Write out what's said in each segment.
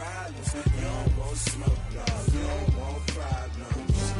problems. You don't want smoke, dog. You don't want problems.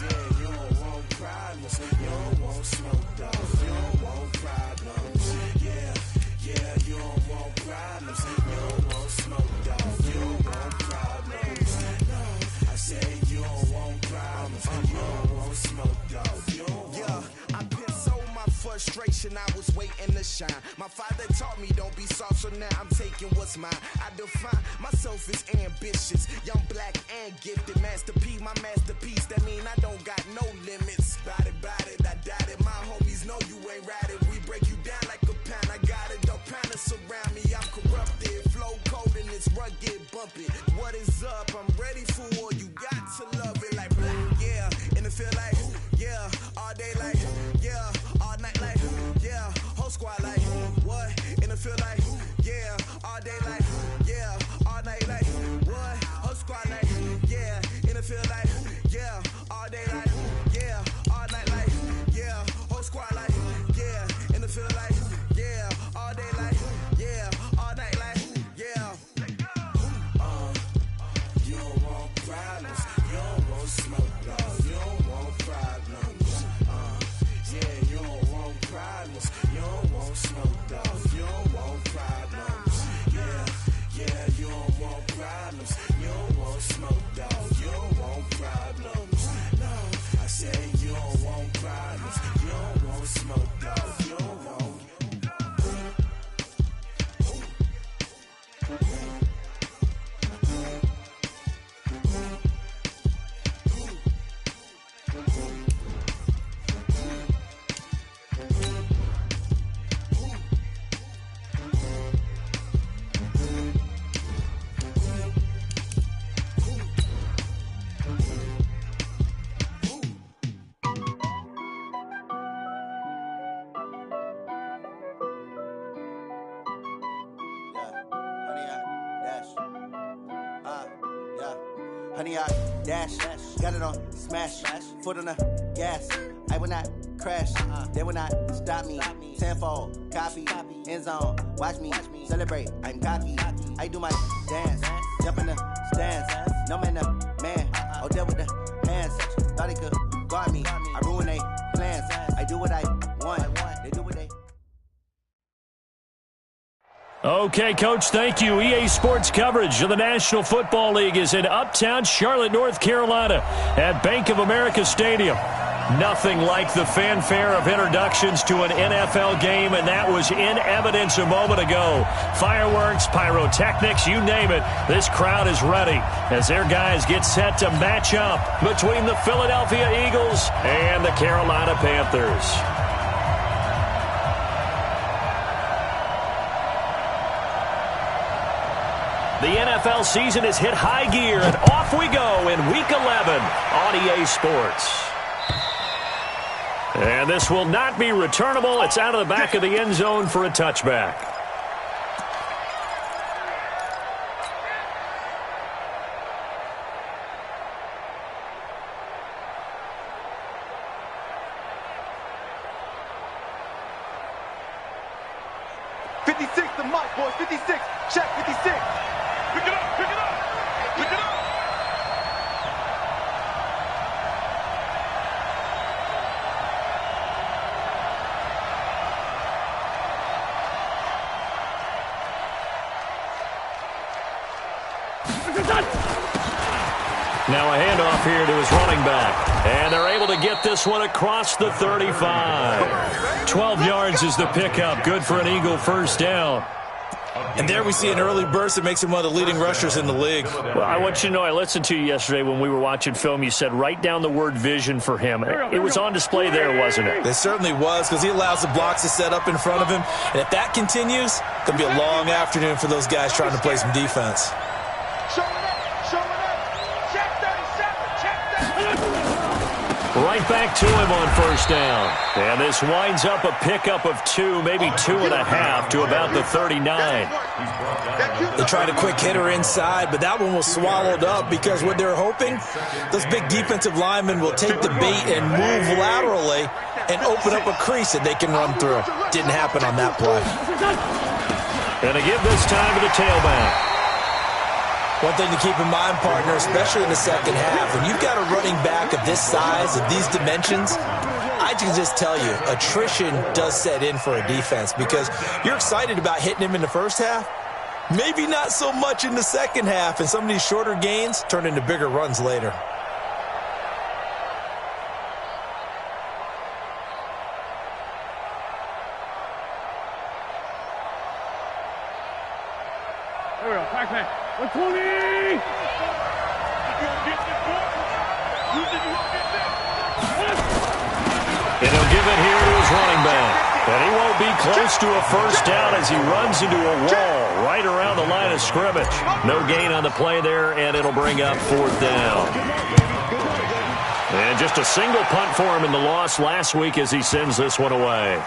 Yeah, you don't want problems. You don't want smoke, dog. You don't want problems. Yeah, you don't want problems. You don't want smoke, dog. You don't want problems. No, I said you don't want problems. You don't want smoke, dog. You don't want. I pissed so my frustration, I was waiting to shine. My father taught me don't be soft, so now I'm taking what's mine. I define myself as ambitious, young, black, and gifted. Master P, my masterpiece. That mean I don't got no limits. Bout it, I doubt it. My homies know you ain't ratted. We break you down like a pound. I got it, don't panic surround me. I'm corrupted, flow cold and it's rugged, bumpy. What is up? I'm ready for war. You got to love it like black, yeah. And it feel like, yeah, all day like, yeah, all night like, yeah, whole squad like, what? And it feel like, yeah, all day like, yeah, all night like, what? Whole squad like, yeah, and it feel like, yeah, all day like, yeah, all night like, yeah, whole squad like, yeah, and it feel like, yeah, all day like, yeah, all night like, yeah. You don't want problems, you don't want smoke, dog. You don't want problems. Yeah, you don't want problems, you don't want smoke, dog. You don't want problems. Yeah, you don't want problems, you don't want smoke, dog. You don't want problems. No, I said you don't want problems, you don't want smoke, dog. You don't want. Honey, I dash, got it on smash, foot on the gas. I will not crash, they will not stop me. Tenfold, copy, end zone, watch me celebrate. I'm cocky, I do my dance, jump in the stands. No man, the man, oh, deal with the hands. Thought he could guard me, I ruin they plans. I do what I want, they do what they. Okay, Coach, thank you. EA Sports coverage of the National Football League is in uptown Charlotte, North Carolina at Bank of America Stadium. Nothing like the fanfare of introductions to an NFL game, and that was in evidence a moment ago. Fireworks, pyrotechnics, you name it. This crowd is ready as their guys get set to match up between the Philadelphia Eagles and the Carolina Panthers. The NFL season has hit high gear, and off we go in Week 11 on EA Sports. And this will not be returnable. It's out of the back of the end zone for a touchback. The mic, boys. 56. Check 56. Pick it up. Pick it up. Pick it up. Now a handoff here to his running back. And they're able to get this one across the 35. 12 yards is the pickup. Good for an Eagle first down. And there we see an early burst that makes him one of the leading rushers in the league. Well, I want you to know, I listened to you yesterday when we were watching film. You said write down the word vision for him. It was on display there, wasn't it? It certainly was, because he allows the blocks to set up in front of him. And if that continues, it's going to be a long afternoon for those guys trying to play some defense. Right back to him on first down. And this winds up a pickup of 2, maybe 2.5 to about the 39. They tried a quick hitter inside, but that one was swallowed up because what they're hoping, those big defensive linemen will take the bait and move laterally and open up a crease that they can run through. Didn't happen on that play. And a give this time to the tailback. One thing to keep in mind, partner, especially in the second half, when you've got a running back of this size, of these dimensions, I can just tell you, attrition does set in for a defense because you're excited about hitting him in the first half, maybe not so much in the second half, and some of these shorter gains turn into bigger runs later. There we go, back. 120! And he'll give it here to his running back. And he won't be close to a first down as he runs into a wall right around the line of scrimmage. No gain on the play there, and it'll bring up fourth down. And just a single punt for him in the loss last week as he sends this one away.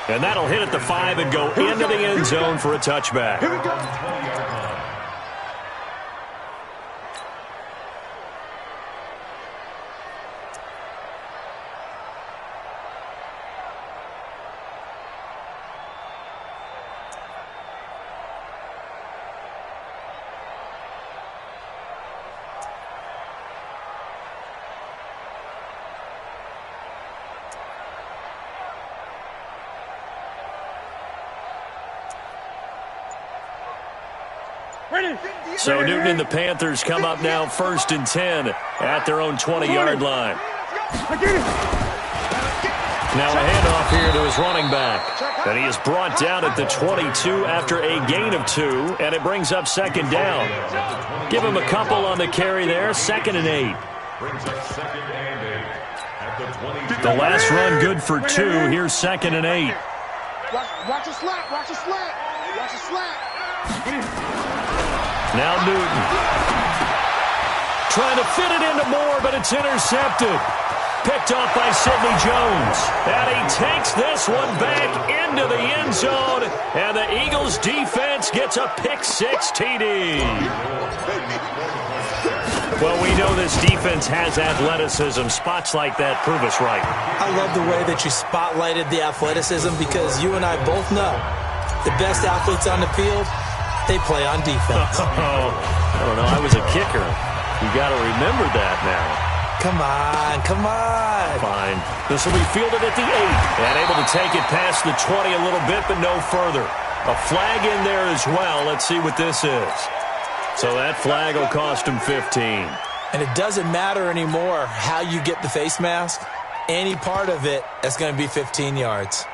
And that'll hit at the 5 and go into the end zone for a touchback. Here we go. So Newton and the Panthers come up now 1st and 10 at their own 20-yard line. Now a handoff here to his running back. And he is brought down at the 22 after a gain of 2, and it brings up 2nd down. Give him a couple on the carry there, 2nd and 8. The last run good for 2. Here's 2nd and 8. Watch a slant, watch a slant, watch a slant. Now Newton. Trying to fit it into Moore, but it's intercepted. Picked off by Sidney Jones. And he takes this one back into the end zone. And the Eagles defense gets a pick-6 TD. Well, we know this defense has athleticism. Spots like that prove us right. I love the way that you spotlighted the athleticism because you and I both know the best athletes on the field, they play on defense. Oh, I don't know. I was a kicker. You got to remember that now. Come on, come on. Fine. This will be fielded at the 8. And able to take it past the 20 a little bit, but no further. A flag in there as well. Let's see what this is. So that flag will cost him 15. And it doesn't matter anymore how you get the face mask. Any part of it is going to be 15 yards.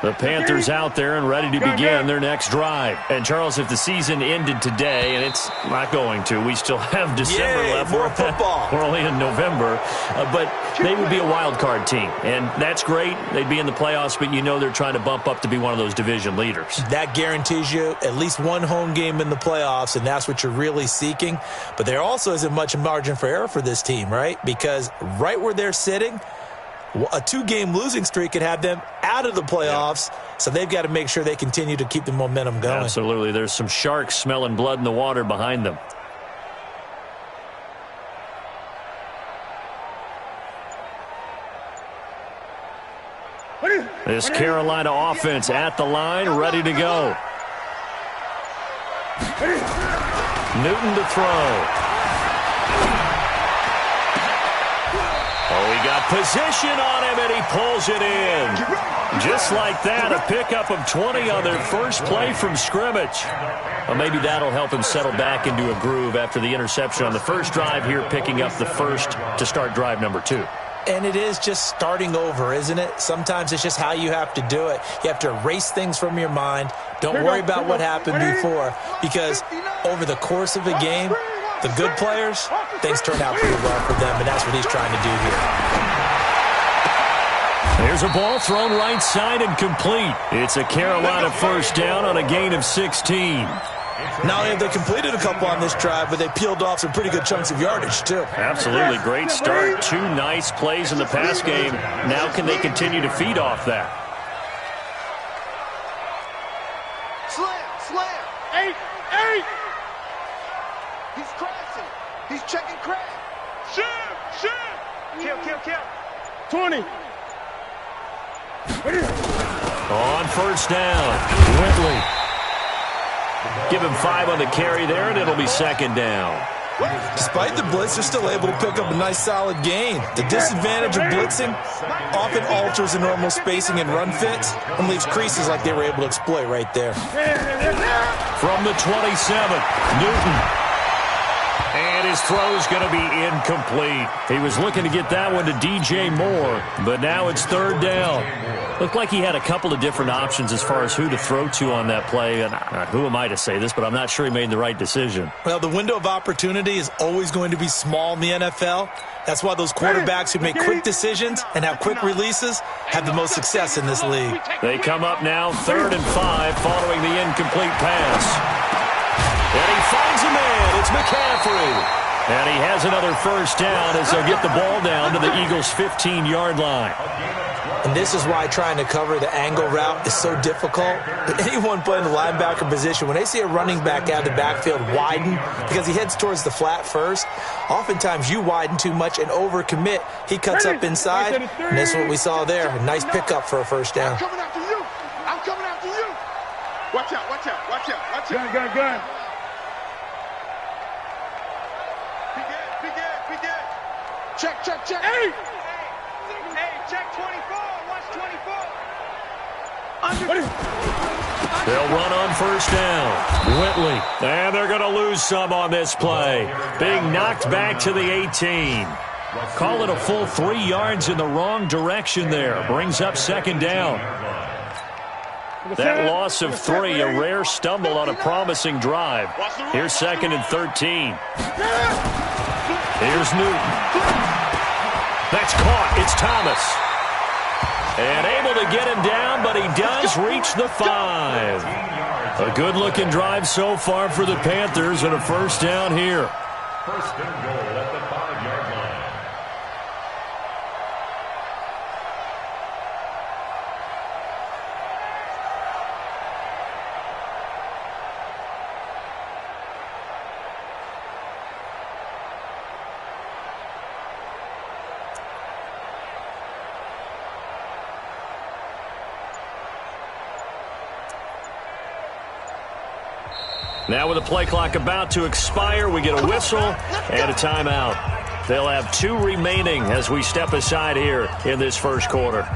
The Panthers out there and ready to begin their next drive. And, Charles, if the season ended today, and it's not going to, we still have December left. More football. We're only in November. But they would be a wild card team. And that's great. They'd be in the playoffs, but you know they're trying to bump up to be one of those division leaders. That guarantees you at least one home game in the playoffs, and that's what you're really seeking. But there also isn't much margin for error for this team, right? Because right where they're sitting, a 2-game losing streak could have them out of the playoffs, so they've got to make sure they continue to keep the momentum going. Absolutely. There's some sharks smelling blood in the water behind them. This Carolina offense at the line, ready to go. Newton to throw. Oh, he got position on him, and he pulls it in. Just like that, a pickup of 20 on their first play from scrimmage. Well, maybe that'll help him settle back into a groove after the interception on the first drive here, picking up the first to start drive number 2. And it is just starting over, isn't it? Sometimes it's just how you have to do it. You have to erase things from your mind. Don't worry about what happened before, because over the course of a game, the good players, things turn out pretty well for them, and that's what he's trying to do here. There's a ball thrown right side and complete. It's a Carolina first down on a gain of 16. Not only have they completed a couple on this drive, but they peeled off some pretty good chunks of yardage, too. Absolutely. Great start. 2 nice plays in the pass game. Now can they continue to feed off that? Slam. 8. He's crashing. He's checking crash. Shoot. Kill. 20. On first down, Whitley. Give him 5 on the carry there, and it'll be second down. Despite the blitz, they're still able to pick up a nice, solid gain. The disadvantage of blitzing often alters the normal spacing and run fits and leaves creases like they were able to exploit right there. From the 27, Newton. And his throw's going to be incomplete. He was looking to get that one to DJ Moore, but now it's third down. Looked like he had a couple of different options as far as who to throw to on that play. And who am I to say this, but I'm not sure he made the right decision. Well, the window of opportunity is always going to be small in the NFL. That's why those quarterbacks who make quick decisions and have quick releases have the most success in this league. They come up now 3rd and 5 following the incomplete pass. And he finds a man. It's McCaffrey. And he has another first down as they'll get the ball down to the Eagles' 15-yard line. And this is why trying to cover the angle route is so difficult. Anyone playing the linebacker position, when they see a running back out of the backfield widen because he heads towards the flat first, oftentimes you widen too much and overcommit. He cuts up inside, and that's what we saw there. A nice pickup for a first down. I'm coming after you. Watch out. Gun. Be good. Check. Hey, check 24. Watch 24. They'll run on first down. Whitley. And they're going to lose some on this play. Being knocked back to the 18. Call it a full 3 yards in the wrong direction there. Brings up second down. That loss of 3, a rare stumble on a promising drive. Here's 2nd and 13. Here's Newton. That's caught. It's Thomas. And able to get him down, but he does reach the 5. A good-looking drive so far for the Panthers and a first down here. First and goal at the 5-yard line. Now with the play clock about to expire, we get a whistle and a timeout. They'll have 2 remaining as we step aside here in this first quarter.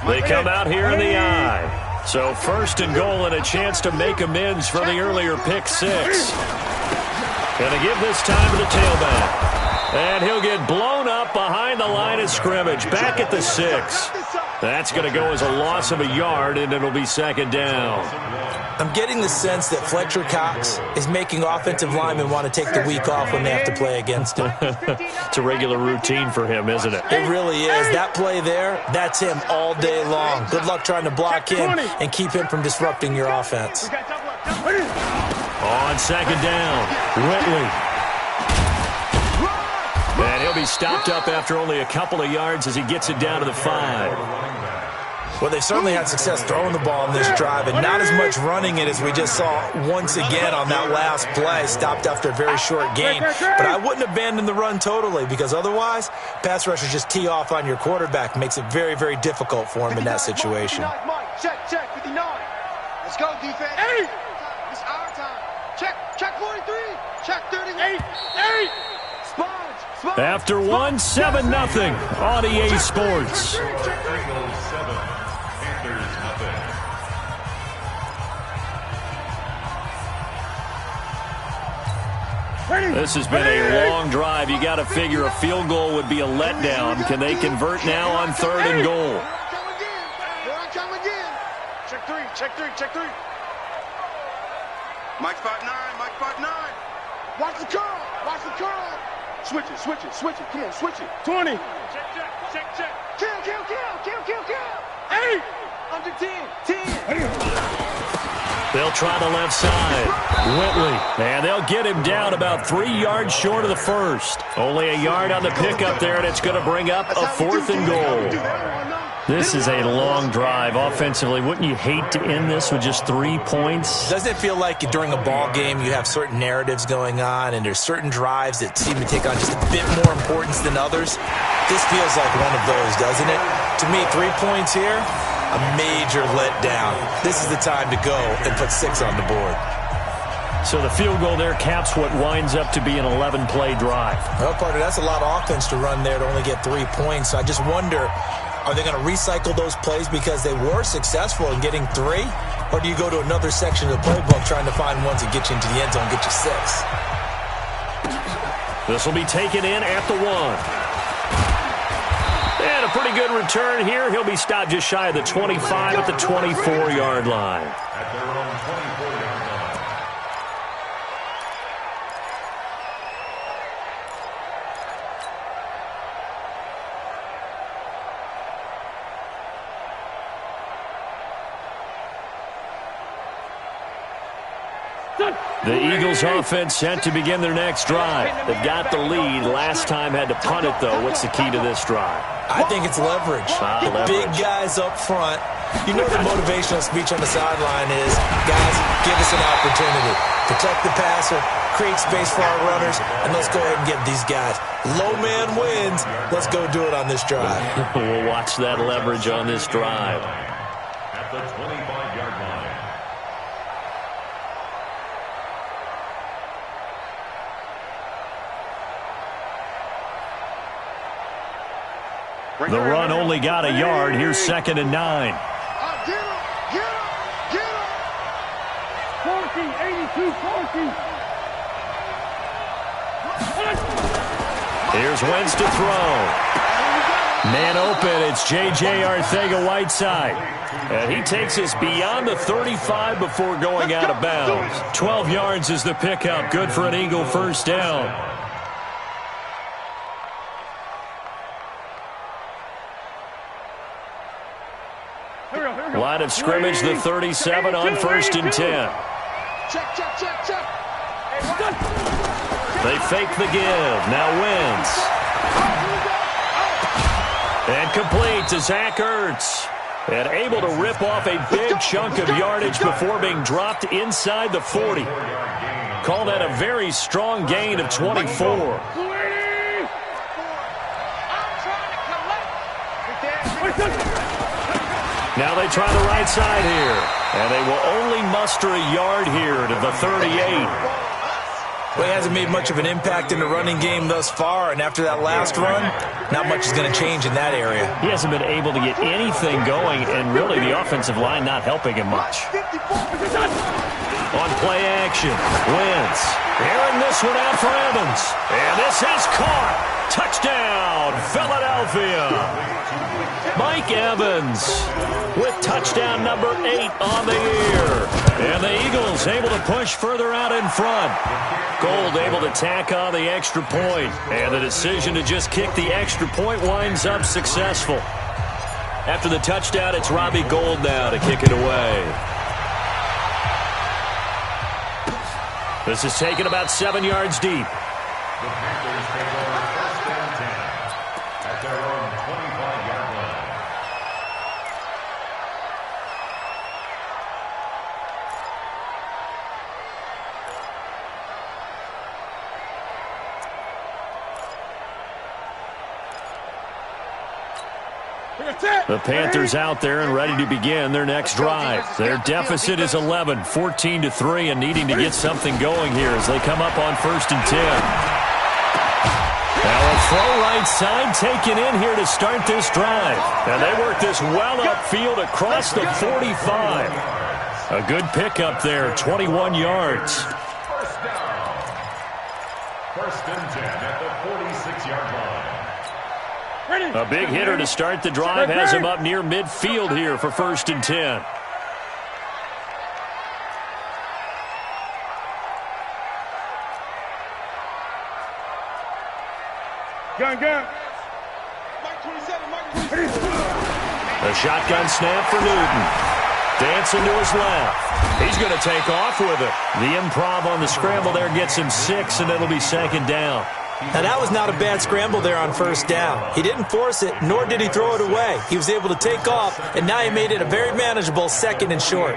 They come out here in the I. So first and goal and a chance to make amends for the earlier pick 6. Going to give this time to the tailback. And he'll get blown up behind the line of scrimmage. Back at the 6. That's going to go as a loss of a yard, and it'll be second down. I'm getting the sense that Fletcher Cox is making offensive linemen want to take the week off when they have to play against him. It's a regular routine for him, isn't it? It really is. That play there, that's him all day long. Good luck trying to block him and keep him from disrupting your offense. On second down, Whitley. And he'll be stopped up after only a couple of yards as he gets it down to the 5. Well, they certainly had success throwing the ball in this drive, and not as much running it as we just saw once again on that last play, stopped after a very short gain. But I wouldn't abandon the run totally, because otherwise, pass rushers just tee off on your quarterback. Makes it very, very difficult for him in that situation. Check, 59. Let's go, defense. 8. It's our time. Check 43. Check 38. 8. Sponge. After 1-7-0 on EA Sports. This has been a long drive. You got to figure a field goal would be a letdown. Can they convert now on 3rd and goal? Here I come again. Check three, check three, check three. Mike 5'9", Mike 5'9". Watch the curl, watch the curl. Switch it, switch it, switch it. Come on, switch it. 20. Check, check, check, check. Kill, kill, kill, kill, kill, kill. 8. Under 10, 10. They'll try the left side. Whitley, and they'll get him down about 3 yards short of the first. Only a yard on the pickup there, and it's going to bring up a 4th and goal. This is a long drive offensively. Wouldn't you hate to end this with just 3 points? Doesn't it feel like during a ball game you have certain narratives going on and there's certain drives that seem to take on just a bit more importance than others? This feels like one of those, doesn't it? To me, 3 points here, a major letdown. This is the time to go and put 6 on the board. So the field goal there caps what winds up to be an 11-play drive. Well, partner, that's a lot of offense to run there to only get 3 points. So I just wonder, are they going to recycle those plays because they were successful in getting 3? Or do you go to another section of the playbook trying to find ones that get you into the end zone and get you 6? This will be taken in at the 1. And a pretty good return here. He'll be stopped just shy of the 25 at the 24-yard line. At their own 24-yard line. The Eagles offense set to begin their next drive. They've got the lead. Last time had to punt it, though. What's the key to this drive? I think it's leverage. Leverage. Big guys up front. You know the motivational speech on the sideline is, guys, give us an opportunity. Protect the passer, create space for our runners, and let's go ahead and get these guys. Low man wins. Let's go do it on this drive. We'll watch that leverage on this drive. At the 25-yard line. The run only got a yard. Here's 2nd and 9. Get him, get him, get him. 40, 82, 40. Here's Wentz to throw. Man open, it's J.J. Arcega-Whiteside. And he takes us beyond the 35 before going out of bounds. 12 yards is the pickup. Good for an Eagle first down. Line of scrimmage, the 37 on 1st and 10. Check, check, check, check. They fake the give. Now Wentz. And complete to Zach Ertz. And able to rip off a big chunk of yardage before being dropped inside the 40. Call that a very strong gain of 24. Now they try the right side here. And they will only muster a yard here to the 38. Well, he hasn't made much of an impact in the running game thus far, and after that last run, not much is going to change in that area. He hasn't been able to get anything going, and really the offensive line not helping him much. On play action, Wentz airing this one out for Evans. And this is caught. Touchdown, Philadelphia. Mike Evans with touchdown number 8 on the year. And the Eagles able to push further out in front. Gold able to tack on the extra point. And the decision to just kick the extra point winds up successful. After the touchdown, it's Robbie Gould now to kick it away. This is taken about 7 yards deep. The Panthers take over 1st and 10 at their own 25-yard line. The Panthers out there and ready to begin their next drive. Their deficit is 11, 14-3, and needing to get something going here as they come up on 1st and 10. Now a throw right side taken in here to start this drive. And they work this well upfield across the 45. A good pickup there, 21 yards. First and 10 at the 46-yard line. A big hitter to start the drive has him up near midfield here for first and 10. Gun. A shotgun snap for Newton. Dancing to his left. He's going to take off with it. The improv on the scramble there gets him 6, and it'll be second down. Now, that was not a bad scramble there on first down. He didn't force it, nor did he throw it away. He was able to take off, and now he made it a very manageable second and short.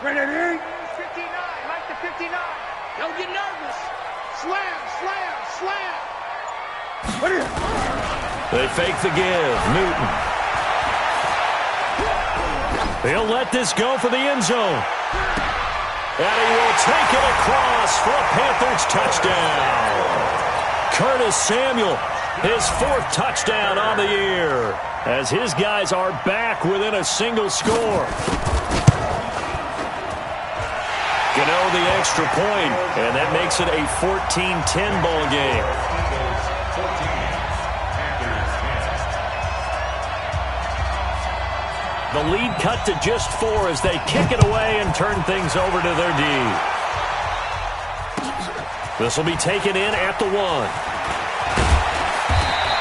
Ready? 59, like the 59. Don't get nervous. Slam. They fake the give. Newton. He'll let this go for the end zone. And he will take it across for a Panthers touchdown. Curtis Samuel, his 4th touchdown on the year, as his guys are back within a single score. Gano the extra point, and that makes it a 14-10 ball game. The lead cut to just 4 as they kick it away and turn things over to their D. This will be taken in at the 1.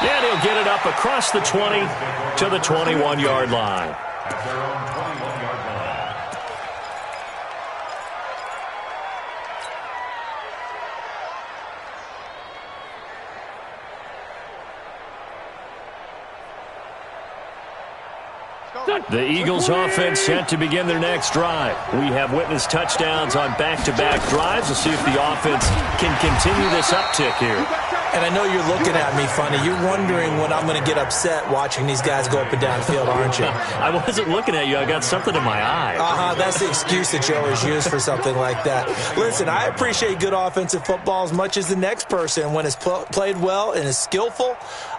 And he'll get it up across the 20 to the 21-yard line. At their own 21-yard line. The Eagles offense set to begin their next drive. We have witnessed touchdowns on back-to-back drives. We'll see if the offense can continue this uptick here. And I know you're looking at me funny. You're wondering when I'm going to get upset watching these guys go up and down the field, aren't you? I wasn't looking at you. I got something in my eye. That's the excuse that you always use for something like that. Listen, I appreciate good offensive football as much as the next person. When it's played well and is skillful,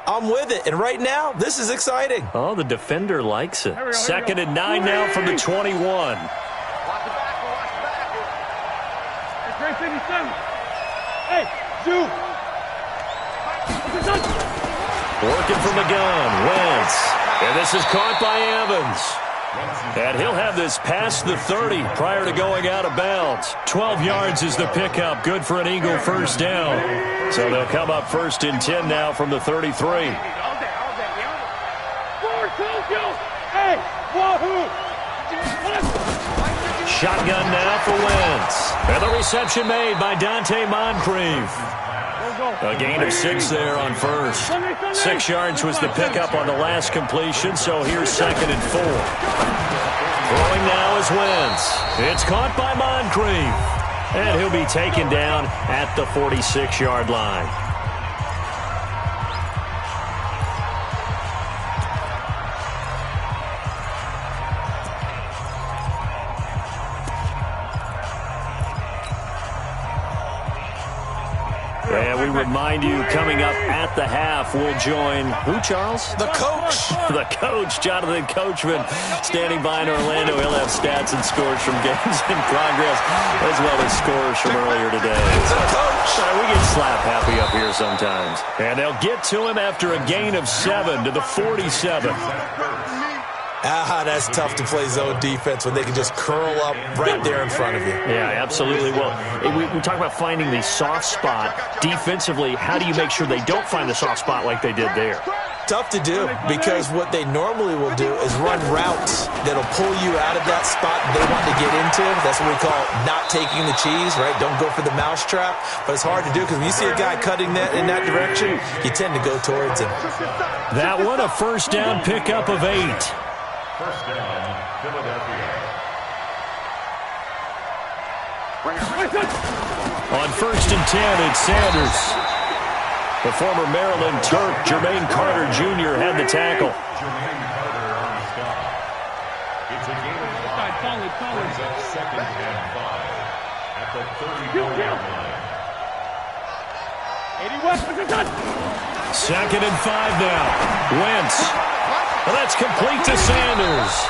I'm with it. And right now, this is exciting. Oh, the defender likes it. Second and 9 now from the 21. Watch it back. It's great 57. Hey, Zoo. Working from the gun, Wentz. And this is caught by Evans. And he'll have this past the 30 prior to going out of bounds. 12 yards is the pickup. Good for an Eagle first down. So they'll come up first and 10 now from the 33. Shotgun now for Wentz. And the reception made by Dante Moncrief. A gain of 6 there on first. 6 yards was the pickup on the last completion, so here's second and 4. Throwing now is Wentz. It's caught by Moncrief. And he'll be taken down at the 46-yard line. And we remind you, coming up at the half, we'll join who, Charles? The coach. The coach, Jonathan Coachman, standing by in Orlando. He'll have stats and scores from games in progress, as well as scores from earlier today. The coach. We get slap happy up here sometimes. And they'll get to him after a gain of 7 to the 47. That's tough to play zone defense when they can just curl up right there in front of you. Yeah, absolutely. Well, we talk about finding the soft spot. Defensively, how do you make sure they don't find the soft spot like they did there? Tough to do, because what they normally will do is run routes that'll pull you out of that spot they want to get into. That's what we call not taking the cheese, right? Don't go for the mousetrap. But it's hard to do, because when you see a guy cutting that in that direction, you tend to go towards him. That one, a first down pickup of 8. First down, Philadelphia. On first and 10, it's Sanders. The former Maryland Terp, Jermaine Carter Jr., had the tackle. Jermaine Carter on the stop. Brings up 2nd and 5 at the 34-yard line. 2nd and 5 now. Wentz. Well, that's complete to Sanders.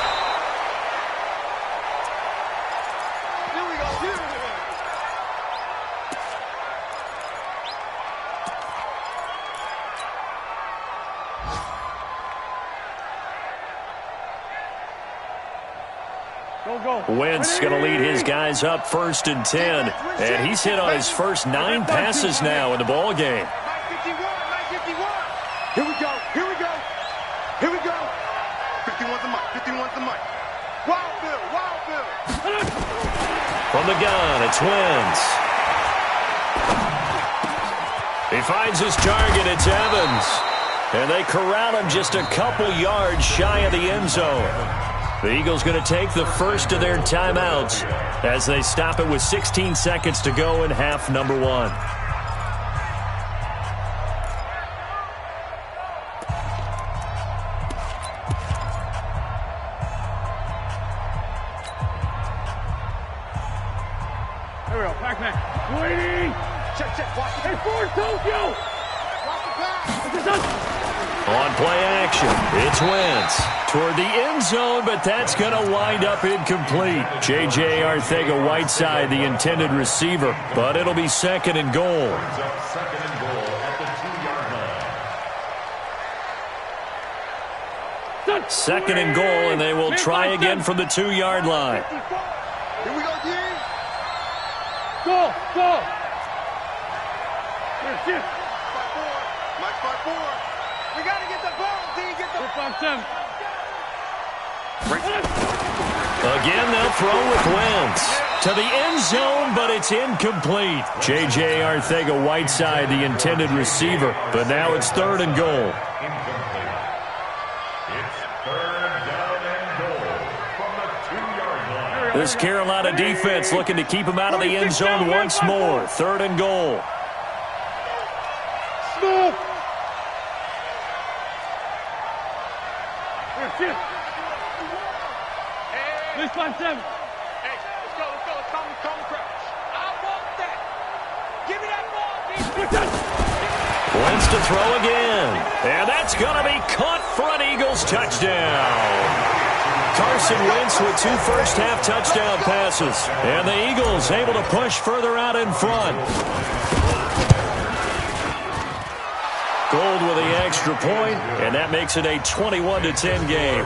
Wentz going to lead his guys up 1st and 10. And he's hit on his first 9 passes now in the ball game. Here we go. Here we go. Here we go. 51's the mic. 51's the mic. Wild Bill. Wild Bill. From the gun, it's Wentz. He finds his target. It's Evans. And they corral him just a couple yards shy of the end zone. The Eagles going to take the first of their timeouts as they stop it with 16 seconds to go in half number 1. Here we go. Back man. Waiting. Check, check. Watch it. Hey, forward, Tokyo. Watch the pass. On play action, it's Wentz toward the end zone, but that's going to wind up incomplete. J.J. Arcega-Whiteside, the intended receiver, but it'll be 2nd and goal. Brings up 2nd and goal at the 2-yard line. 2nd and goal, and they will try again from the 2-yard line. Here we go, D. Go, go. Here, shift. 5-4. Mike 5-4. We got to get the ball, D. Get the ball. Again, they'll throw with Wentz to the end zone, but it's incomplete. J.J. Arcega-Whiteside, the intended receiver, but now it's 3rd and goal. Incomplete. It's 3rd down and goal from the 2-yard line. This Carolina defense looking to keep him out of the end zone once more. 3rd and goal. Smooth. Here, Hey, 7. Hey, let's go, let's go. Let's calm the crouch. I want that. Give me that ball, D. Wentz to throw again. And that's going to be caught for an Eagles touchdown. Carson Wentz with 2 first-half touchdown passes. And the Eagles able to push further out in front. Gold with the extra point, and that makes it a 21-10 game.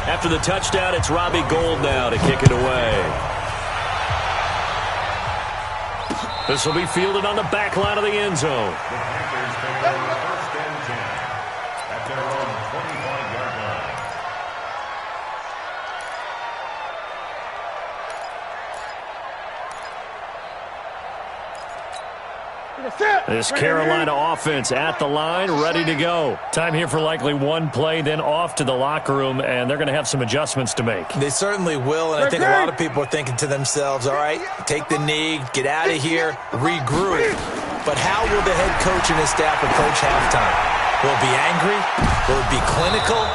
After the touchdown, it's Robbie Gould now to kick it away. This will be fielded on the back line of the end zone. The Panthers take over 1st and 10 at their own 25-yard line. This Carolina offense at the line, ready to go. Time here for likely one play, then off to the locker room, and they're going to have some adjustments to make. They certainly will, and I think a lot of people are thinking to themselves, all right, take the knee, get out of here, regroup. But how will the head coach and his staff approach halftime? Will it be angry? Will it be clinical?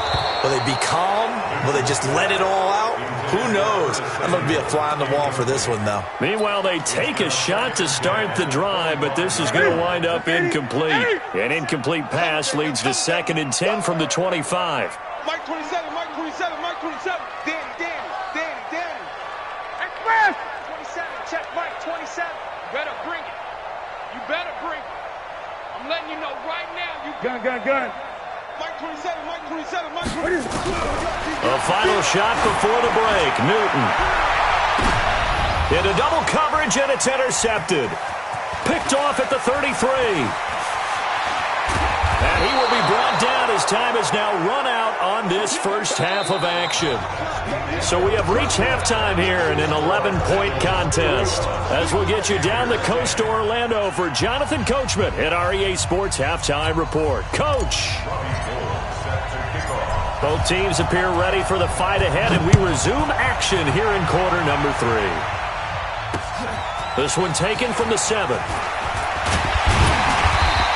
Will they be calm? Will they just let it all out? Who knows? I'm going to be a fly on the wall for this one, though. Meanwhile, they take a shot to start the drive, but this is going to wind up incomplete. An incomplete pass leads to 2nd and 10 from the 25. Mike 27, Mike 27, Mike 27. Danny. Express! 27, check Mike 27. You better bring it. You better bring it. I'm letting you know right now. You gun. Mike 27, Mike 27, Mike 27. A final shot before the break. Newton. Into double coverage, and it's intercepted. Picked off at the 33. And he will be brought down as time has now run out on this first half of action. So we have reached halftime here in an 11-point contest. As we'll get you down the coast to Orlando for Jonathan Coachman at our EA Sports Halftime Report. Coach! Both teams appear ready for the fight ahead, and we resume action here in quarter number 3. This one taken from the 7.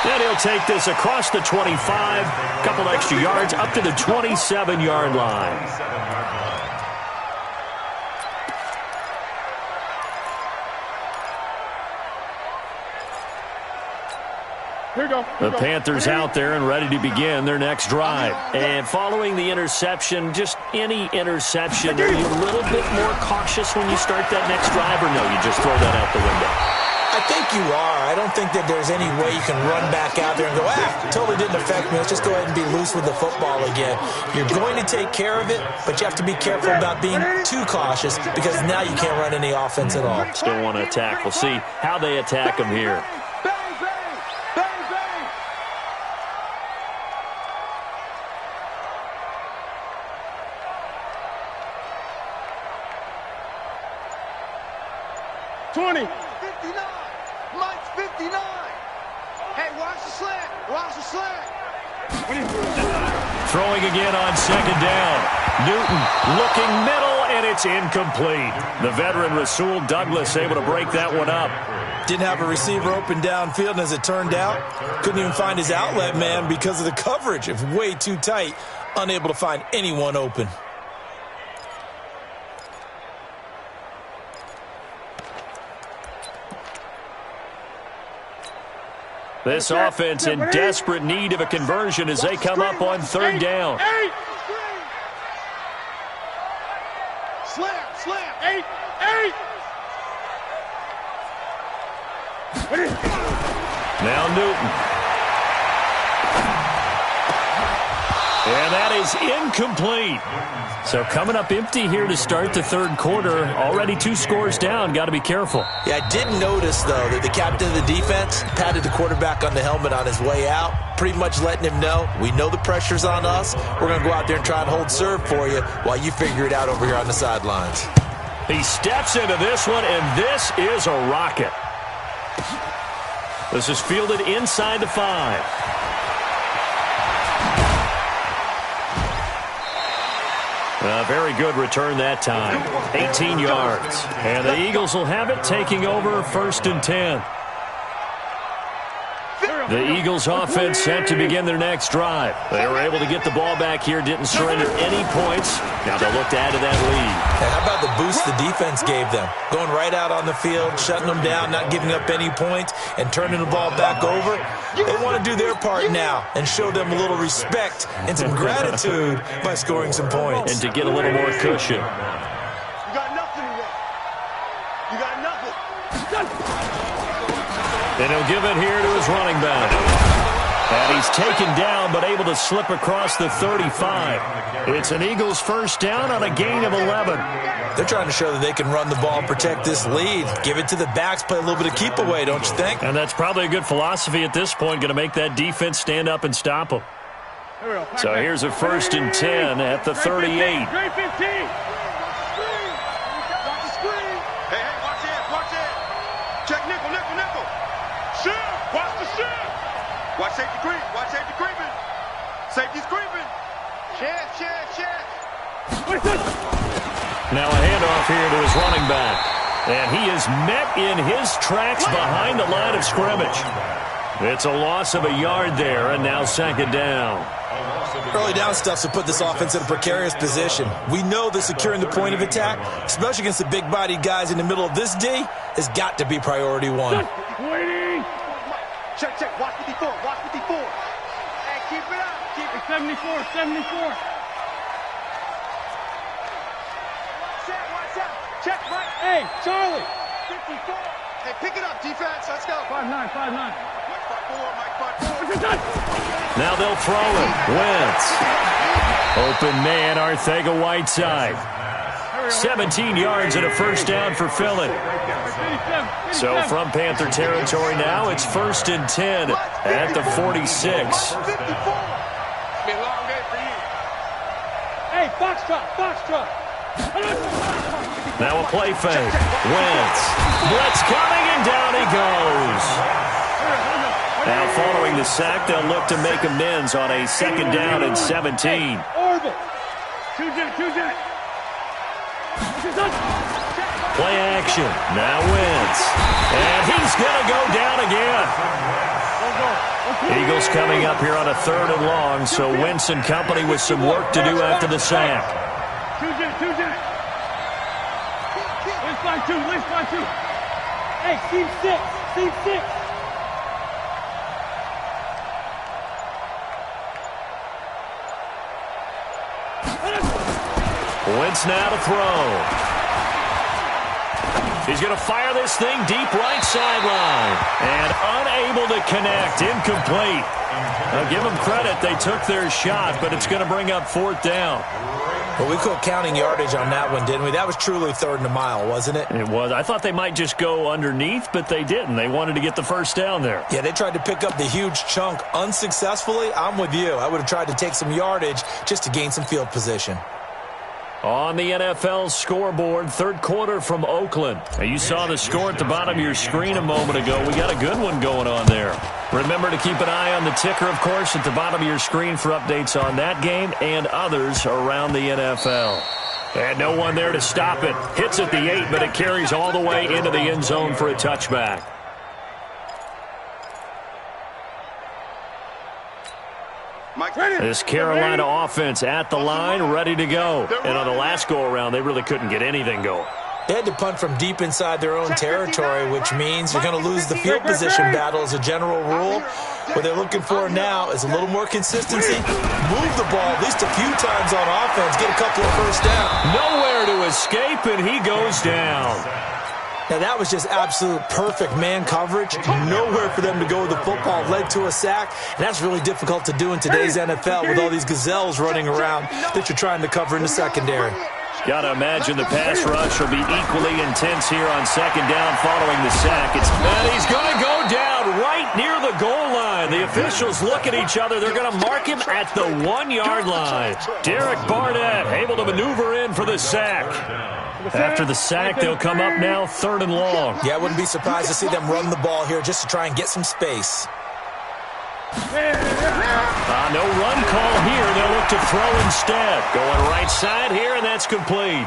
And he'll take this across the 25, a couple extra yards up to the 27-yard line. The Panthers out there and ready to begin their next drive. And following the interception, just any interception, are you a little bit more cautious when you start that next drive, or no, you just throw that out the window? I think you are. I don't think that there's any way you can run back out there and go, totally didn't affect me. Let's just go ahead and be loose with the football again. You're going to take care of it, but you have to be careful about being too cautious because now you can't run any offense at all. Still want to attack. We'll see how they attack them here. Throwing again on second down. Newton looking middle, and it's incomplete. The veteran Rasul Douglas able to break that one up. Didn't have a receiver open downfield, and as it turned out, couldn't even find his outlet man because of the coverage. It was way too tight, unable to find anyone open. This offense in desperate need of a conversion as they come up on third down. Slam. 8. Now Newton. And that is incomplete. So coming up empty here to start the third quarter. Already 2 scores down. Got to be careful. Yeah, I did notice, though, that the captain of the defense patted the quarterback on the helmet on his way out, pretty much letting him know, we know the pressure's on us. We're going to go out there and try and hold serve for you while you figure it out over here on the sidelines. He steps into this one, and this is a rocket. This is fielded inside the 5. A very good return that time. 18 yards. And the Eagles will have it, taking over 1st and 10. The Eagles offense set to begin their next drive. They were able to get the ball back here, didn't surrender any points. Now they'll look to add to that lead. And how about the boost the defense gave them? Going right out on the field, shutting them down, not giving up any points, and turning the ball back over. They want to do their part now and show them a little respect and some gratitude by scoring some points. And to get a little more cushion. You got nothing today. You got nothing. And he'll give it here to his running back. And he's taken down, but able to slip across the 35. It's an Eagles first down on a gain of 11. They're trying to show that they can run the ball and protect this lead. Give it to the backs, play a little bit of keep away, don't you think? And that's probably a good philosophy at this point, going to make that defense stand up and stop them. So here's a 1st and 10 at the 38. Hey, watch it. Check nickel. Shift, watch the shift. Watch safety creeping. Safety's creeping. Shift. Now a handoff here to his running back. And he is met in his tracks behind the line of scrimmage. It's a loss of a yard there, and now 2nd down. Early down stuff to put this offense in a precarious position. We know that securing the point of attack, especially against the big-bodied guys in the middle of this D, has got to be priority 1. Waiting. Check. Watch 54. Hey, keep it up. Keep it 74. Watch out. Check right. Hey, Charlie. 54. Hey, pick it up, defense. Let's go. 5'9". Mike 5'4. Now they'll throw it. Wentz. Open man, Arcega-Whiteside. 17 yards and a first down for Philly. So from Panther territory now, it's 1st and 10 at the 46. Be a long day for you. Hey, Foxtrot. Now a play fake. Wentz. Blitz coming, and down he goes. Now following the sack, they'll look to make amends on a 2nd down and 17. Orbit. 2-jet. Play action. Now Wentz. And he's going to go down again. Eagles coming up here on a 3rd and long, so Wentz and company with some work to do after the sack. Hey, seam 6. Wentz now to throw. He's going to fire this thing deep right sideline. And unable to connect. Incomplete. Now give them credit. They took their shot, but it's going to bring up 4th down. Well, we quit counting yardage on that one, didn't we? That was truly 3rd and a mile, wasn't it? It was. I thought they might just go underneath, but they didn't. They wanted to get the 1st down there. Yeah, they tried to pick up the huge chunk unsuccessfully. I'm with you. I would have tried to take some yardage just to gain some field position. On the NFL scoreboard, 3rd quarter from Oakland. Now, you saw the score at the bottom of your screen a moment ago. We got a good one going on there. Remember to keep an eye on the ticker, of course, at the bottom of your screen for updates on that game and others around the NFL. And no one there to stop it. Hits at the 8, but it carries all the way into the end zone for a touchback. This Carolina offense at the line, ready to go. And on the last go-around, they really couldn't get anything going. They had to punt from deep inside their own territory, which means you're going to lose the field position battle as a general rule. What they're looking for now is a little more consistency. Move the ball at least a few times on offense. Get a couple of 1st down. Nowhere to escape, and he goes down. Now, that was just absolute perfect man coverage. Nowhere for them to go with the football. Led to a sack. And that's really difficult to do in today's NFL with all these gazelles running around that you're trying to cover in the secondary. Got to imagine the pass rush will be equally intense here on 2nd down following the sack. And he's going to go down right near the goal line. The officials look at each other. They're going to mark him at the 1-yard line. Derek Barnett able to maneuver in for the sack. After the sack, they'll come up now 3rd and long. Yeah, I wouldn't be surprised to see them run the ball here just to try and get some space. No run call here. They'll look to throw instead. Going right side here, and that's complete.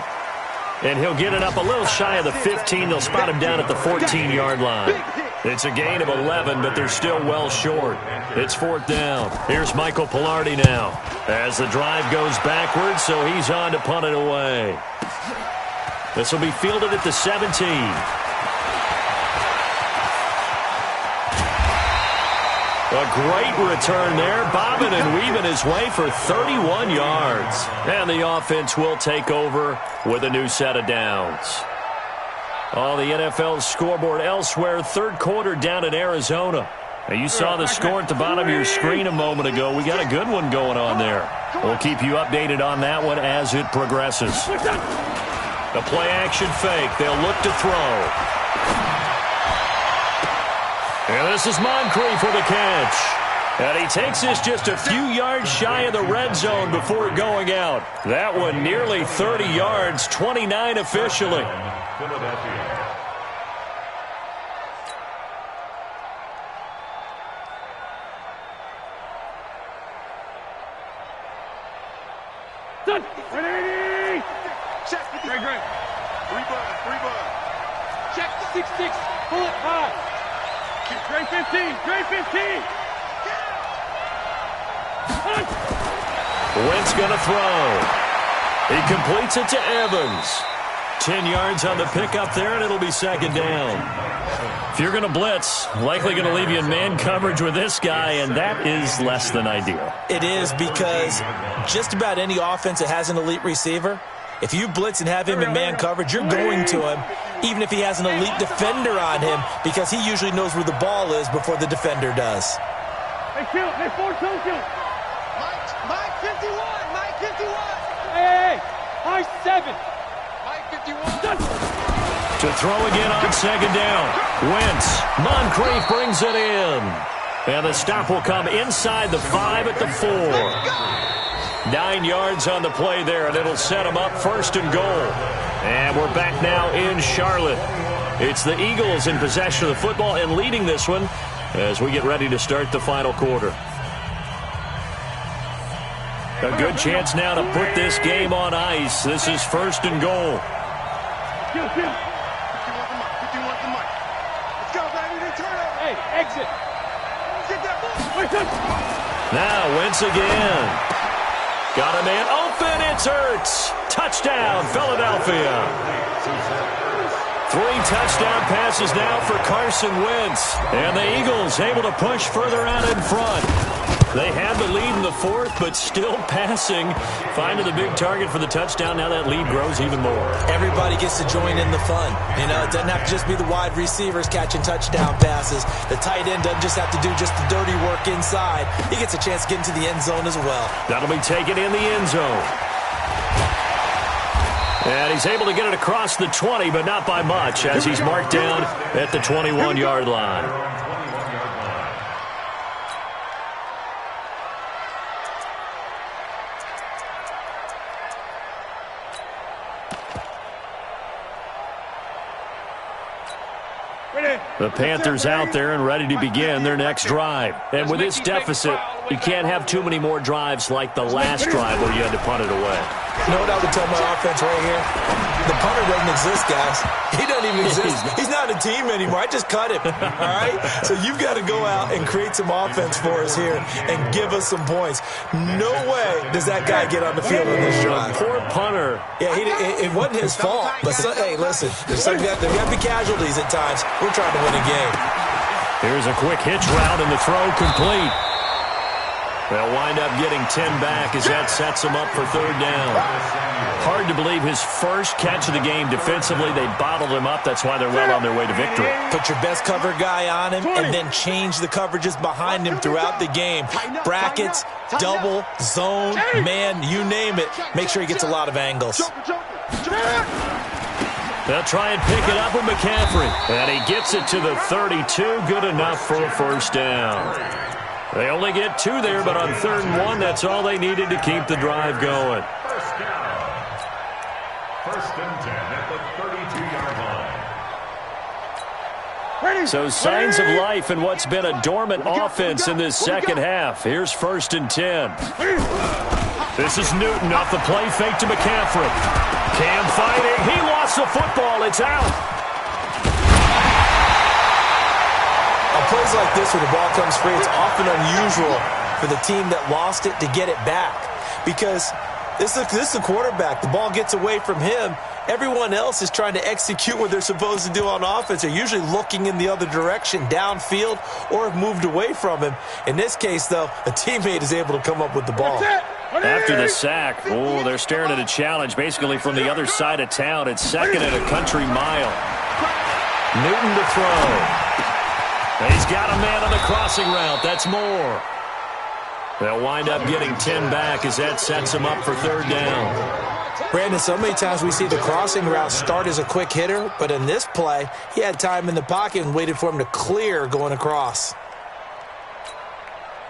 And he'll get it up a little shy of the 15. They'll spot him down at the 14-yard line. It's a gain of 11, but they're still well short. It's 4th down. Here's Michael Pilardi now as the drive goes backwards, so he's on to punt it away. This will be fielded at the 17. A great return there, bobbing and weaving his way for 31 yards. And the offense will take over with a new set of downs. On the NFL scoreboard elsewhere, 3rd quarter down in Arizona. Now, you saw the score at the bottom of your screen a moment ago. We got a good one going on there. We'll keep you updated on that one as it progresses. The play-action fake. They'll look to throw. And this is Moncrief for the catch. And he takes this just a few yards shy of the red zone before going out. That one nearly 30 yards, 29 officially. Done. Ready. Check. Great. 3 bud. Check 6-6. Pull it high. Gray 15. Wentz going to throw. He completes it to Evans. 10 yards on the pickup there, and it'll be 2nd down. If you're going to blitz, likely going to leave you in man coverage with this guy, and that is less than ideal. It is, because just about any offense that has an elite receiver, if you blitz and have him in man coverage, you're going to him, even if he has an elite defender on him, because he usually knows where the ball is before the defender does. Hey, kill. Hey, 4-2, kill. Mike 51. Hey. High 7. Mike 51. Done. To throw again on 2nd down. Wentz. Moncrief brings it in. And the stop will come inside the 5 at the 4. 9 yards on the play there, and it'll set them up 1st and goal. And we're back now in Charlotte. It's the Eagles in possession of the football and leading this one as we get ready to start the final quarter. A good chance now to put this game on ice. This is 1st and goal. Kill. 51 to Mike. Let's go, baby. They turn over. Hey, exit. Get that ball. Now Wentz again. Got a man open. It's Ertz. Touchdown, Philadelphia. 3 touchdown passes now for Carson Wentz. And the Eagles able to push further out in front. They had the lead in the 4th, but still passing. Finding the big target for the touchdown. Now that lead grows even more. Everybody gets to join in the fun. You know, it doesn't have to just be the wide receivers catching touchdown passes. The tight end doesn't just have to do just the dirty work inside. He gets a chance to get into the end zone as well. That'll be taken in the end zone. And he's able to get it across the 20, but not by much, as he's marked down at the 21-yard line. The Panthers out there and ready to begin their next drive. And with this deficit, you can't have too many more drives like the last drive where you had to punt it away. You know what I would tell my offense right here? The punter doesn't exist, guys. He doesn't even exist. He's not a team anymore. I just cut him, all right? So you've got to go out and create some offense for us here and give us some points. No way does that guy get on the field in this drive. Poor punter. Yeah, it wasn't his fault. But, hey, listen, there's got to be casualties at times. We're trying to win a game. Here's a quick hitch route and the throw complete. They'll wind up getting 10 back as that sets them up for 3rd down. Hard to believe his first catch of the game defensively. They bottled him up. That's why they're well on their way to victory. Put your best cover guy on him and then change the coverages behind him throughout the game. Brackets, double, zone, man, you name it. Make sure he gets a lot of angles. They'll try and pick it up with McCaffrey. And he gets it to the 32. Good enough for a 1st down. They only get 2 there, but on 3rd and 1, that's all they needed to keep the drive going. 1st down. 1st and 10 at the 32-yard line. So signs of life in what's been a dormant offense in this second half. Here's 1st and 10. This is Newton off the play fake to McCaffrey. Cam fighting. He lost the football. It's out. Plays like this where the ball comes free, it's often unusual for the team that lost it to get it back. Because this is the quarterback. The ball gets away from him. Everyone else is trying to execute what they're supposed to do on offense. They're usually looking in the other direction, downfield, or have moved away from him. In this case, though, a teammate is able to come up with the ball. After the sack, they're staring at a challenge basically from the other side of town. It's 2nd and a country mile. Newton to throw. He's got a man on the crossing route. That's more. They'll wind up getting 10 back as that sets them up for 3rd down. Brandon, so many times we see the crossing route start as a quick hitter, but in this play, he had time in the pocket and waited for him to clear going across.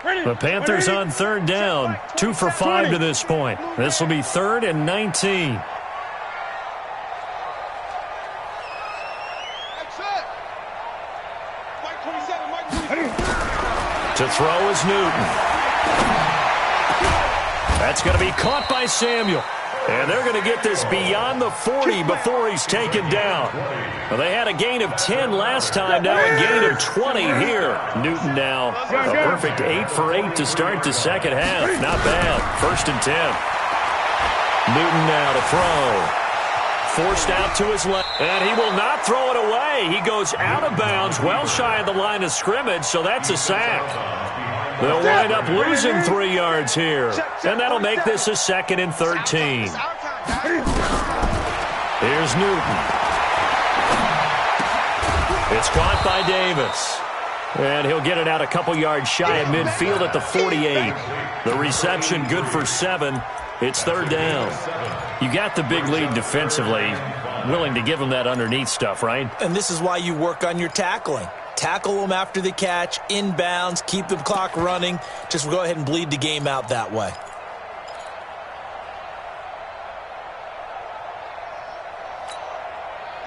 The Panthers on 3rd down. 2 for 5 to this point. This will be 3rd and 19. To throw is Newton. That's going to be caught by Samuel. And they're going to get this beyond the 40 before he's taken down. Well, they had a gain of 10 last time, now a gain of 20 here. Newton now a perfect 8 for 8 to start the second half. Not bad. 1st and 10. Newton now to throw. Forced out to his left, and he will not throw it away. He goes out of bounds, well shy of the line of scrimmage, so that's a sack. They'll wind up losing 3 yards here, and that'll make this a 2nd and 13. Here's Newton. It's caught by Davis, and he'll get it out a couple yards shy of midfield at the 48. The reception good for 7. It's 3rd down. You got the big lead defensively. Willing to give them that underneath stuff, right? And this is why you work on your tackling. Tackle them after the catch, inbounds, keep the clock running. Just go ahead and bleed the game out that way.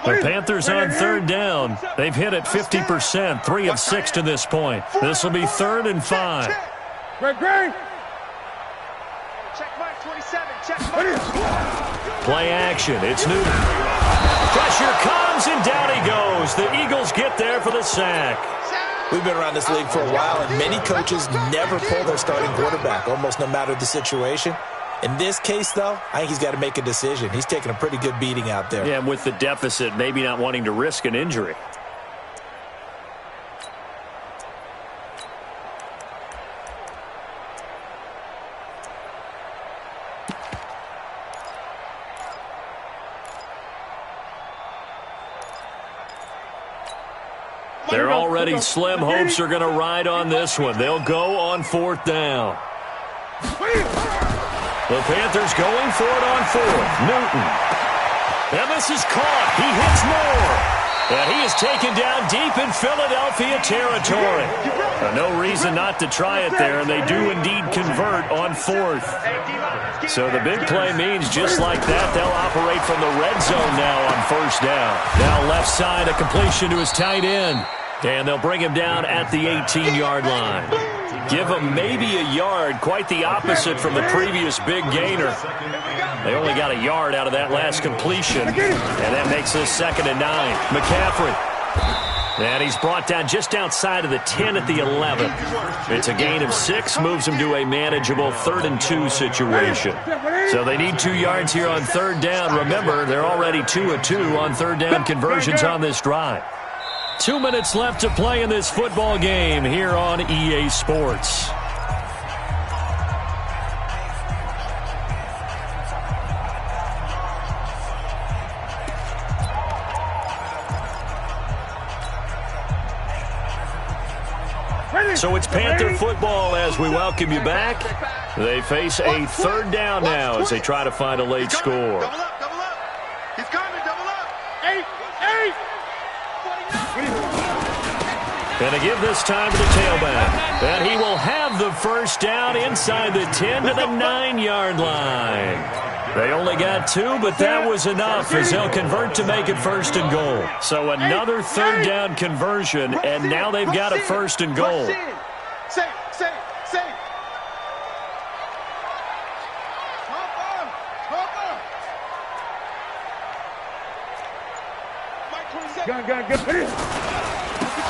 The Panthers on 3rd down. They've hit it 50%, 3 of 6 to this point. This will be 3rd and 5. Greg. Play action. It's Newton. Pressure comes, and down he goes. The Eagles get there for the sack. We've been around this league for a while, and many coaches never pull their starting quarterback, almost no matter the situation. In this case, though, I think he's got to make a decision. He's taking a pretty good beating out there. Yeah, and with the deficit, maybe not wanting to risk an injury. They're already slim hopes are going to ride on this one. They'll go on 4th down. The Panthers going for it on 4th. Newton. And this is caught. He hits more. And he is taken down deep in Philadelphia territory. No reason not to try it there, and they do indeed convert on 4th. So the big play means just like that, they'll operate from the red zone now on 1st down. Now left side, a completion to his tight end. And they'll bring him down at the 18-yard line. Give him maybe a yard, quite the opposite from the previous big gainer. They only got a yard out of that last completion, and that makes this 2nd and 9. McCaffrey. And he's brought down just outside of the 10 at the 11. It's a gain of 6, moves him to a manageable 3rd and 2 situation. So they need 2 yards here on 3rd down. Remember, they're already 2 of 2 on 3rd down conversions on this drive. 2 minutes left to play in this football game here on EA Sports. So it's Panther football as we welcome you back. They face a 3rd down now as they try to find a late score. Double up, double up. He's coming, double up. 8. And to give this time to the tailback. And he will have the 1st down inside the 10 to the 9-yard line. They only got 2, but that was enough as they'll convert to make it 1st and goal. So another 3rd down conversion, and now they've got a 1st and goal. Safe. Gun.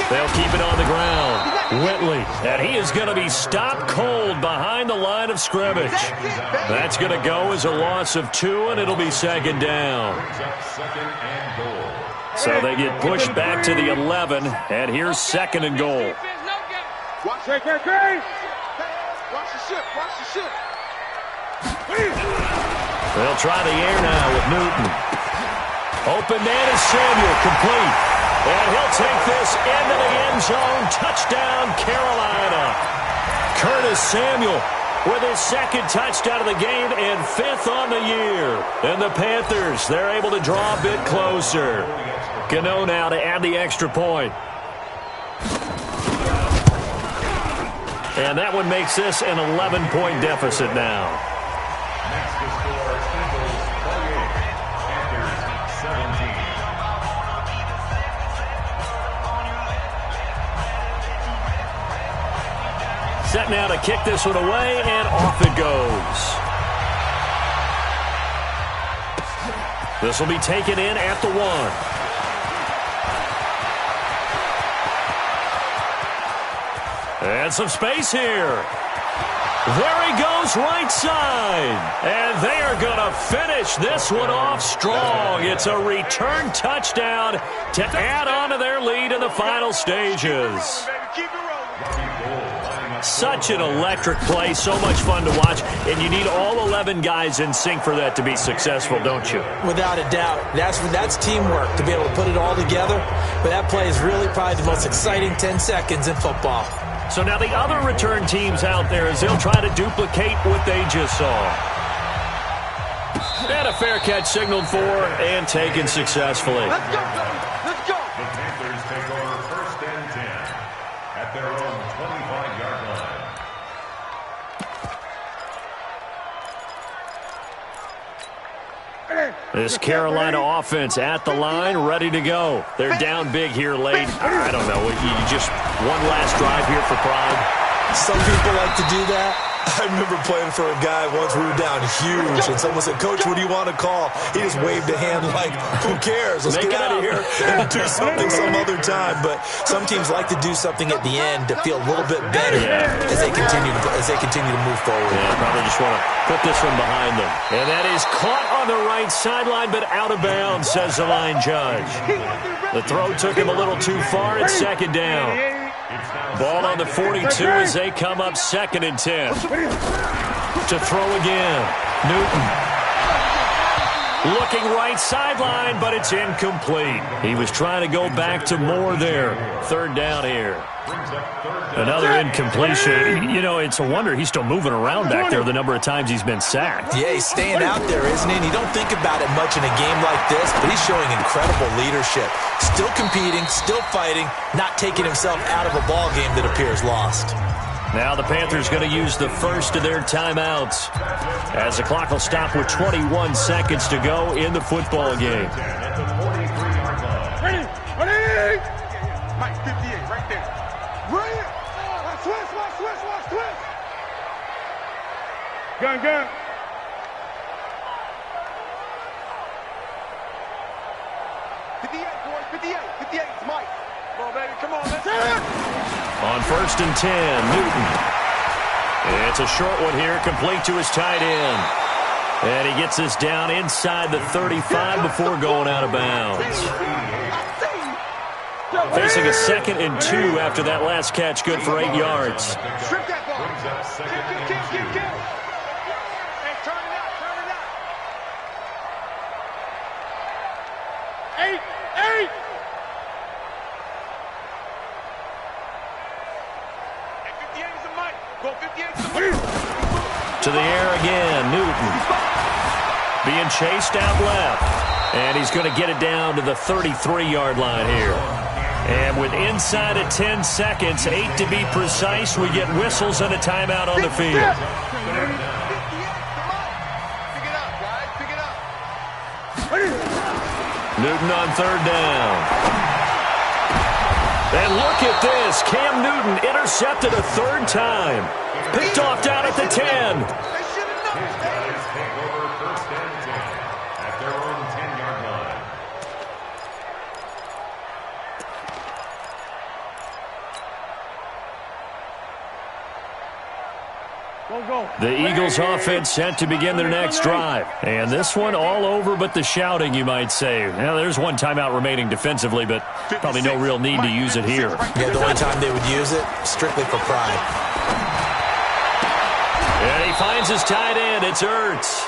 They'll keep it on the ground. Whitley, and he is going to be stopped cold behind the line of scrimmage. That's going to go as a loss of 2, and it'll be 2nd down. So they get pushed back to the 11, and here's 2nd and goal. Watch the ship. They'll try the air now with Newton. Open man is Samuel, complete. And he'll take this into the end zone. Touchdown, Carolina. Curtis Samuel with his 2nd touchdown of the game and 5th on the year. And the Panthers, they're able to draw a bit closer. Gano now to add the extra point. And that one makes this an 11-point deficit now. Set now to kick this one away, and off it goes. This will be taken in at the 1. And some space here. There he goes, right side. And they are going to finish this one off strong. It's a return touchdown to add on to their lead in the final stages. Such an electric play, so much fun to watch, and you need all 11 guys in sync for that to be successful, don't you? Without a doubt. That's teamwork, to be able to put it all together. But that play is really probably the most exciting 10 seconds in football. So now the other return teams out there as they'll try to duplicate what they just saw. And a fair catch signaled for and taken successfully. Let's go. The Panthers take over 1st and 10 at their own 25-yard line. This Carolina offense at the line, ready to go. They're down big here late. I don't know. You just one last drive here for pride. Some people like to do that. I remember playing for a guy once. We were down huge, and someone said, "Coach, what do you want to call?" He just waved a hand like, "Who cares? Let's get out of here and do something some other time." But some teams like to do something at the end to feel a little bit better as they continue to move forward. Yeah, probably just want to put this one behind them. And that is caught on the right sideline, but out of bounds, says the line judge. The throw took him a little too far. It's second down. Ball on the 42 as they come up 2nd and 10. To throw again. Newton. Looking right sideline, but it's incomplete. He was trying to go back to Moore there. 3rd down here. Another incompletion. You know, it's a wonder he's still moving around back there the number of times he's been sacked. Yeah, he's staying out there, isn't he? And you don't think about it much in a game like this, but he's showing incredible leadership. Still competing, still fighting, not taking himself out of a ball game that appears lost. Now the Panthers going to use the first of their timeouts as the clock will stop with 21 seconds to go in the football game. Ready? Mike, 58, right there. Right. Watch twist. Gun. 58, boys, 58. 58, it's Mike. Come on, baby, come on, let's do it. On 1st and 10, Newton. It's a short one here, complete to his tight end. And he gets this down inside the 35 before going out of bounds. Facing a 2nd and 2 after that last catch, good for 8 yards. Strip that ball. Kill. Hey, turn it out. 8. Hey, 58 is a Mike. Go 58 is a Mike. To the air again, Newton. Being chased out left. And he's going to get it down to the 33-yard line here. And with inside of 10 seconds, 8 to be precise, we get whistles and a timeout on the field. Pick it up, guys. Pick it up. Newton on 3rd down. And look at this. Cam Newton intercepted a 3rd time. Picked off down at the 10. The Eagles offense set to begin their next drive. And this one all over but the shouting, you might say. Now, there's one timeout remaining defensively, but probably no real need to use it here. Yeah, the only time they would use it, strictly for pride. And he finds his tight end. It's Ertz.